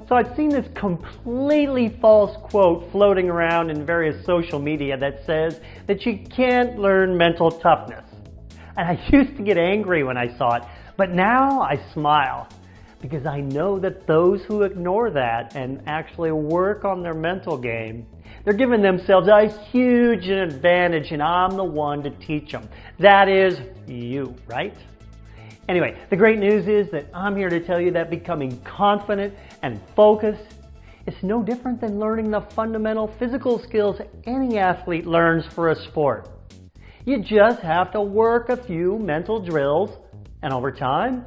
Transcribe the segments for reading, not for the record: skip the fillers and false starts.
So I've seen this completely false quote floating around in various social media that says that you can't learn mental toughness. And I used to get angry when I saw it, but now I smile because I know that those who ignore that and actually work on their mental game, they're giving themselves a huge advantage, and I'm the one to teach them. That is you, right? Anyway, the great news is that I'm here to tell you that becoming confident and focused is no different than learning the fundamental physical skills any athlete learns for a sport. You just have to work a few mental drills, and over time,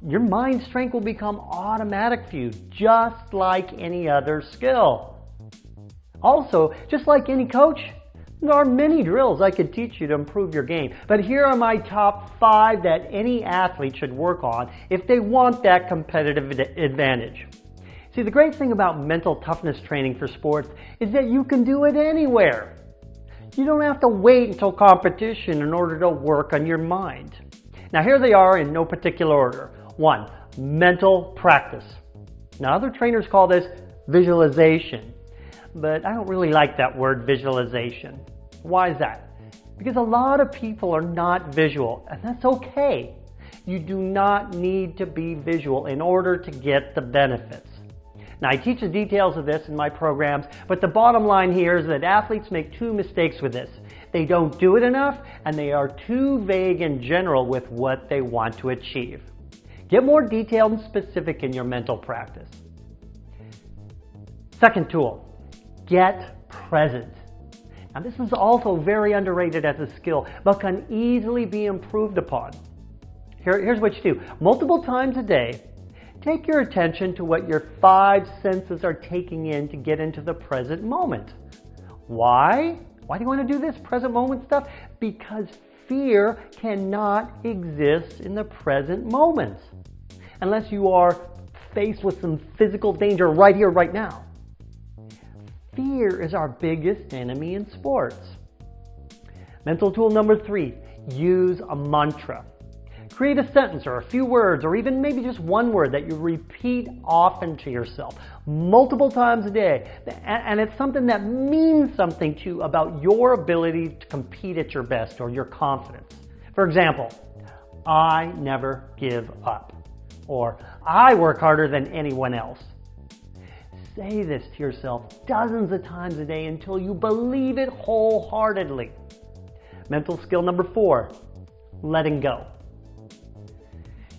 your mind strength will become automatic for you, just like any other skill. Also, just like any coach, there are many drills I could teach you to improve your game, but here are my top 5 that any athlete should work on if they want that competitive advantage. See, the great thing about mental toughness training for sports is that you can do it anywhere. You don't have to wait until competition in order to work on your mind. Now here they are in no particular order. 1, mental practice. Now other trainers call this visualization. But I don't really like that word visualization. Why is that? Because a lot of people are not visual, and that's okay. You do not need to be visual in order to get the benefits. Now I teach the details of this in my programs, but the bottom line here is that athletes make 2 mistakes with this. They don't do it enough, and they are too vague in general with what they want to achieve. Get more detailed and specific in your mental practice. Second tool. Get present. Now this is also very underrated as a skill, but can easily be improved upon. Here's what you do. Multiple times a day, take your attention to what your 5 senses are taking in to get into the present moment. Why? Why do you want to do this present moment stuff? Because fear cannot exist in the present moment unless you are faced with some physical danger right here, right now. Fear is our biggest enemy in sports. Mental tool number 3, use a mantra. Create a sentence or a few words or even maybe just one word that you repeat often to yourself multiple times a day. And it's something that means something to you about your ability to compete at your best or your confidence. For example, I never give up, or I work harder than anyone else. Say this to yourself dozens of times a day until you believe it wholeheartedly. Mental skill number 4, letting go.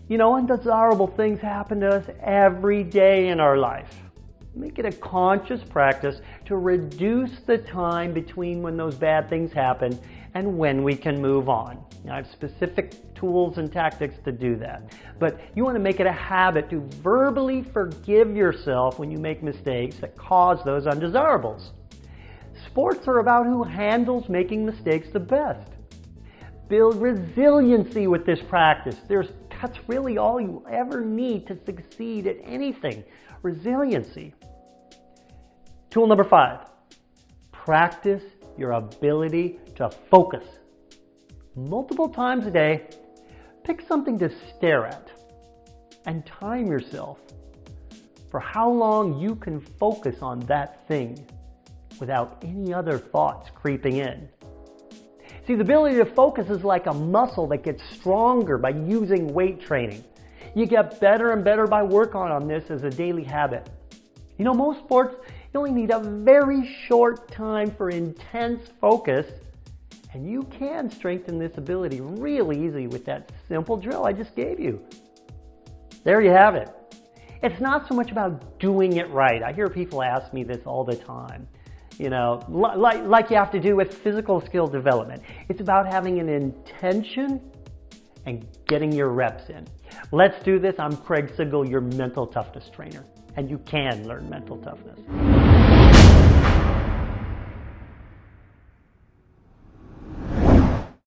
You know, undesirable things happen to us every day in our life. Make it a conscious practice to reduce the time between when those bad things happen and when we can move on. Now, I have specific tools and tactics to do that. But you want to make it a habit to verbally forgive yourself when you make mistakes that cause those undesirables. Sports are about who handles making mistakes the best. Build resiliency with this practice. That's really all you ever need to succeed at anything. Resiliency. Tool number 5. Practice your ability to focus. Multiple times a day, pick something to stare at and time yourself for how long you can focus on that thing without any other thoughts creeping in. See, the ability to focus is like a muscle that gets stronger by using weight training. You get better and better by working on this as a daily habit. You know, most sports, you only need a very short time for intense focus, and you can strengthen this ability really easily with that simple drill I just gave you. There you have it. It's not so much about doing it right. I hear people ask me this all the time. You know, like you have to do with physical skill development. It's about having an intention and getting your reps in. Let's do this. I'm Craig Sigel, your mental toughness trainer, and you can learn mental toughness.